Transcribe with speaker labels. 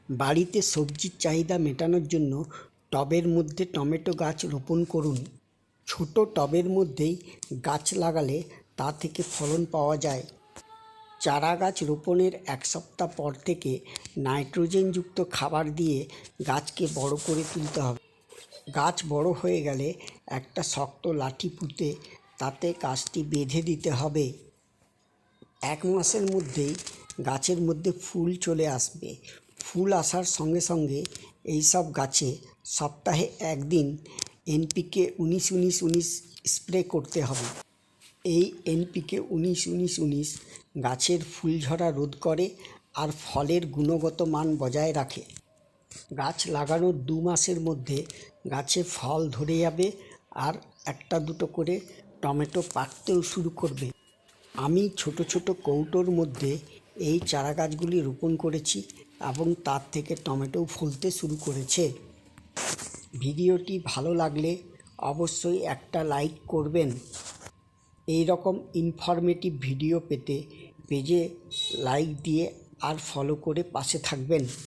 Speaker 1: বাড়িতে সবজির চাহিদা মেটানোর জন্য টবের মধ্যে টমেটো গাছ রোপণ করুন। ছোট টবের মধ্যেই গাছ লাগালে তা থেকে ফলন পাওয়া যায়। চারা গাছ রোপণের 1 সপ্তাহ পর থেকে নাইট্রোজেনযুক্ত খাবার দিয়ে গাছকে বড় করে তুলতে হবে। গাছ বড় হয়ে গেলে একটা শক্ত লাঠি পুঁতে তাতে গাছটি বেঁধে দিতে হবে। 1 মাসের মধ্যেই গাছের মধ্যে ফুল চলে আসবে। ফুল আসার সঙ্গে সঙ্গে এইসব গাছে সপ্তাহে 1 দিন NPK 19-19-19 স্প্রে করতে হবে। এই NPK 19-19-19 গাছের ফুল ঝরা রোধ করে আর ফলের গুণগত মান বজায় রাখে। গাছ লাগানোর 2 মাসের মধ্যে গাছে ফল ধরে যাবে আর 1-2 করে টমেটো পাকতেও শুরু করবে। আমি ছোট ছোট কৌটোর মধ্যে এই চারা গাছগুলি রোপণ করেছি এবং তার থেকে টমেটো ফলতে শুরু করেছে। ভিডিওটি ভালো লাগলে অবশ্যই একটা লাইক করবেন। এই রকম ইনফরমেটিভ ভিডিও পেতে পেজে লাইক দিয়ে আর ফলো করে পাশে থাকবেন।